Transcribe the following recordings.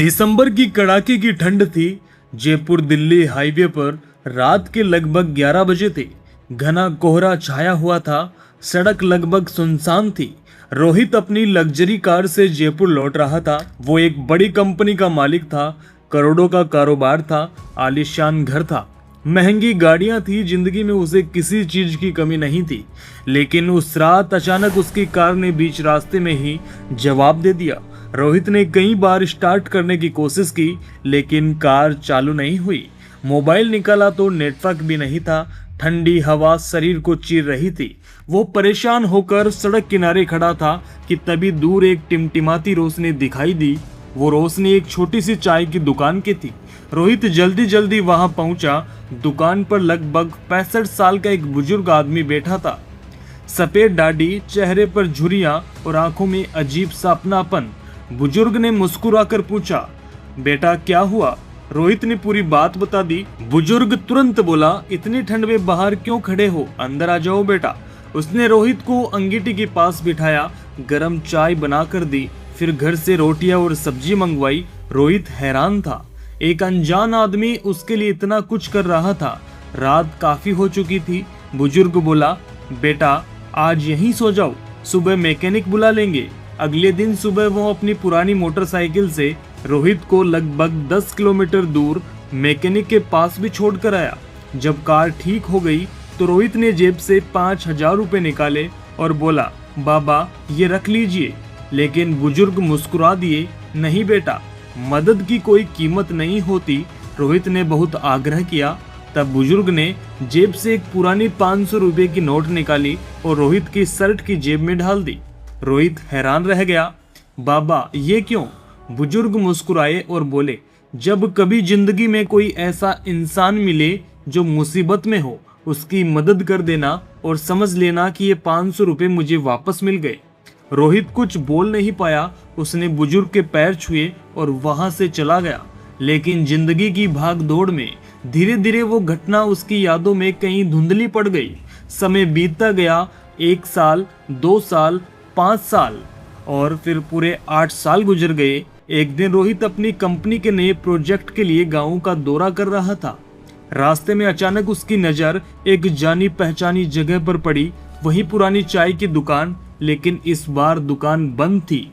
दिसंबर की कड़ाके की ठंड थी। जयपुर दिल्ली हाईवे पर रात के लगभग 11 बजे थे। घना कोहरा छाया हुआ था। सड़क लगभग सुनसान थी। रोहित अपनी लग्जरी कार से जयपुर लौट रहा था। वो एक बड़ी कंपनी का मालिक था। करोड़ों का कारोबार था। आलीशान घर था। महंगी गाड़ियां थी। जिंदगी में उसे किसी चीज की कमी नहीं थी। लेकिन उस रात अचानक उसकी कार ने बीच रास्ते में ही जवाब दे दिया। रोहित ने कई बार स्टार्ट करने की कोशिश की, लेकिन कार चालू नहीं हुई। मोबाइल निकाला तो नेटवर्क भी नहीं था। ठंडी हवा शरीर को चीर रही थी। वो परेशान होकर सड़क किनारे खड़ा था कि तभी दूर एक टिमटिमाती रोशनी दिखाई दी। वो रोशनी एक छोटी सी चाय की दुकान की थी। रोहित जल्दी जल्दी वहां पहुंचा। दुकान पर लगभग 65 साल का एक बुजुर्ग आदमी बैठा था। सफेद दाढ़ी, चेहरे पर झुर्रियां और आंखों में अजीब सा अपनापन। बुजुर्ग ने मुस्कुराकर पूछा, बेटा क्या हुआ? रोहित ने पूरी बात बता दी। बुजुर्ग तुरंत बोला, इतनी ठंड में बाहर क्यों खड़े हो? अंदर आ जाओ बेटा। उसने रोहित को अंगीठी के पास बिठाया, गरम चाय बनाकर दी, फिर घर से रोटियां और सब्जी मंगवाई। रोहित हैरान था। एक अनजान आदमी उसके लिए इतना कुछ कर रहा था। रात काफी हो चुकी थी। बुजुर्ग बोला, बेटा आज यहीं सो जाओ, सुबह मैकेनिक बुला लेंगे। अगले दिन सुबह वो अपनी पुरानी मोटरसाइकिल से रोहित को लगभग 10 किलोमीटर दूर मैकेनिक के पास भी छोड़कर आया। जब कार ठीक हो गई तो रोहित ने जेब से 5,000 रुपए निकाले और बोला, बाबा ये रख लीजिए। लेकिन बुजुर्ग मुस्कुरा दिए, नहीं बेटा, मदद की कोई कीमत नहीं होती। रोहित ने बहुत आग्रह किया। तब बुजुर्ग ने जेब से एक पुरानी 500 रुपए की नोट निकाली और रोहित की शर्ट की जेब में डाल दी। रोहित हैरान रह गया। बाबा ये क्यों? बुजुर्ग मुस्कुराए और बोले, जब कभी जिंदगी में कोई ऐसा इंसान मिले जो मुसीबत में हो, उसकी मदद कर देना और समझ लेना कि ये 500 रुपए मुझे वापस मिल गए। रोहित कुछ बोल नहीं पाया। उसने बुजुर्ग के पैर छुए और वहां से चला गया। लेकिन जिंदगी की भाग दौड़ में धीरे धीरे वो घटना उसकी यादों में कहीं धुंधली पड़ गई। समय बीतता गया। 1 साल, 2 साल, 5 साल और फिर पूरे 8 साल गुजर गए। एक दिन रोहित अपनी कंपनी के नए प्रोजेक्ट के लिए गांव का दौरा कर रहा था। रास्ते में अचानक उसकी नजर एक जानी पहचानी जगह पर पड़ी। वही पुरानी चाय की दुकान, लेकिन इस बार दुकान बंद थी।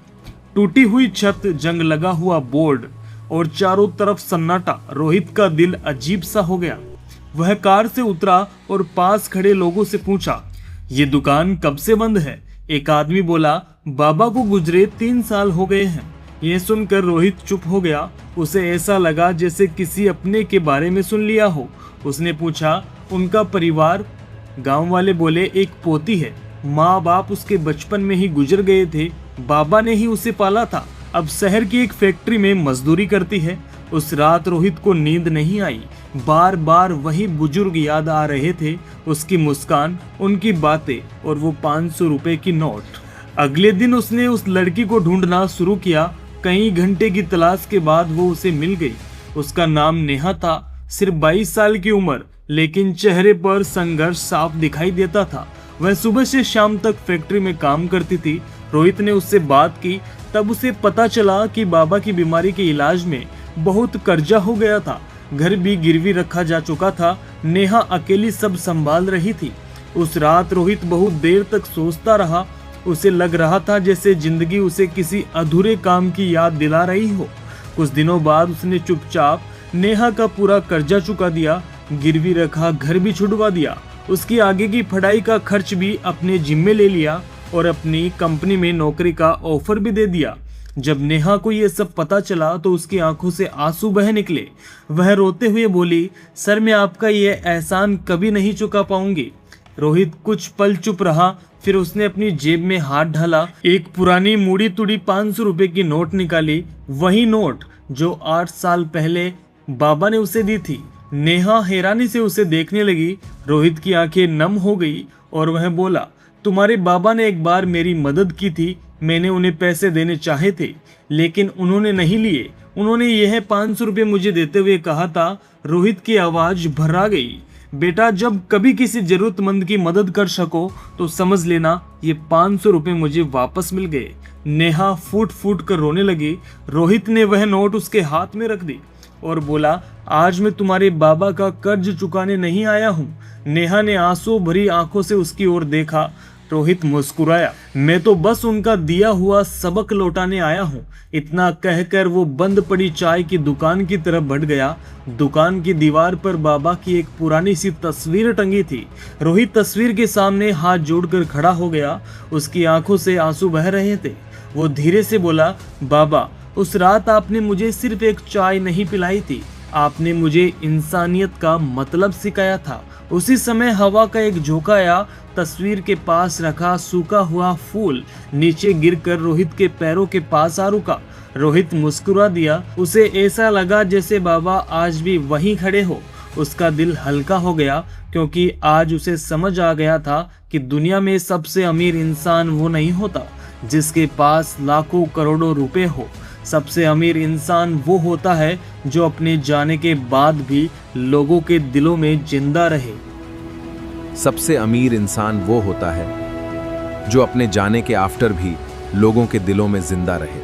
टूटी हुई छत, जंग लगा हुआ बोर्ड और चारों तरफ सन्नाटा। रोहित का दिल अजीब सा हो गया। वह कार से उतरा और पास खड़े लोगों से पूछा, ये दुकान कब से बंद है? एक आदमी बोला, बाबा को गुजरे 3 साल हो गए हैं। यह सुनकर रोहित चुप हो गया। उसे ऐसा लगा जैसे किसी अपने के बारे में सुन लिया हो। उसने पूछा, उनका परिवार? गांव वाले बोले, एक पोती है, माँ बाप उसके बचपन में ही गुजर गए थे। बाबा ने ही उसे पाला था। अब शहर की एक फैक्ट्री में मजदूरी करती है। उस रात रोहित को नींद नहीं आई। बार बार वही बुजुर्ग याद आ रहे थे, उसकी मुस्कान, उनकी बातें और वो 500 रुपए की नोट। अगले दिन उसने उस लड़की को ढूंढना शुरू किया। कई घंटे की तलाश के बाद वो उसे मिल गई। उसका नाम नेहा था। सिर्फ 22 साल की उम्र, लेकिन चेहरे पर संघर्ष साफ दिखाई देता था। वह सुबह से शाम तक फैक्ट्री में काम करती थी। रोहित ने उससे बात की। तब उसे पता चला कि बाबा की बीमारी के इलाज में बहुत कर्जा हो गया था। घर भी गिरवी रखा जा चुका था। नेहा अकेली सब संभाल रही थी। उस रात रोहित बहुत देर तक सोचता रहा। उसे लग रहा था जैसे जिंदगी उसे किसी अधूरे काम की याद दिला रही हो। कुछ दिनों बाद उसने चुपचाप नेहा का पूरा कर्जा चुका दिया। गिरवी रखा घर भी छुड़वा दिया। उसकी आगे की पढ़ाई का खर्च भी अपने जिम्मे ले लिया और अपनी कंपनी में नौकरी का ऑफर भी दे दिया। जब नेहा को ये सब पता चला तो उसकी आंखों से आंसू बह निकले। वह रोते हुए बोली, सर मैं आपका ये एहसान कभी नहीं चुका पाऊंगी। रोहित कुछ पल चुप रहा। फिर उसने अपनी जेब में हाथ डाला। एक पुरानी मुड़ी तुड़ी 500 रुपए की नोट निकाली। वही नोट जो 8 साल पहले बाबा ने उसे दी थी। नेहा हैरानी से उसे देखने लगी। रोहित की आंखें नम हो गई और वह बोला, तुम्हारे बाबा ने एक बार मेरी मदद की थी। मैंने उन्हें पैसे देने चाहे थे, लेकिन उन्होंने नहीं लिए। उन्होंने यह 500 रुपए मुझे देते हुए कहा था। रोहित की आवाज भर्रा गई। बेटा, जब कभी किसी जरूरतमंद की मदद कर सको तो समझ लेना ये 500 रुपए मुझे वापस मिल गए। नेहा फूट फूट कर रोने लगी। रोहित ने वह नोट उसके हाथ में रख दी और बोला, आज मैं तुम्हारे बाबा का कर्ज चुकाने नहीं आया हूँ। नेहा ने आंसू भरी आंखों से उसकी ओर देखा। रोहित मुस्कुराया, मैं तो बस उनका दिया हुआ सबक लौटाने आया हूँ। इतना कहकर वो बंद पड़ी चाय की दुकान की तरफ बढ़ गया। दुकान की दीवार पर बाबा की एक पुरानी सी तस्वीर टंगी थी। रोहित तस्वीर के सामने हाथ जोड़कर खड़ा हो गया। उसकी आंखों से आंसू बह रहे थे। वो धीरे से बोला, बाबा, उस रात आपने मुझे सिर्फ एक चाय नहीं पिलाई थी, आपने मुझे इंसानियत का मतलब सिखाया था। उसी समय हवा का एक झोंका आया। तस्वीर के पास रखा सूखा हुआ फूल नीचे गिरकर रोहित के पैरों के पास आ रुका। रोहित मुस्कुरा दिया। उसे ऐसा लगा जैसे बाबा आज भी वहीं खड़े हो। उसका दिल हल्का हो गया, क्योंकि आज उसे समझ आ गया था कि दुनिया में सबसे अमीर इंसान वो नहीं होता जिसके पास लाखों करोड़ों रुपए हो। सबसे अमीर इंसान वो होता है जो अपने जाने के बाद भी लोगों के दिलों में जिंदा रहे। सबसे अमीर इंसान वो होता है जो अपने जाने के आफ्टर भी लोगों के दिलों में जिंदा रहे।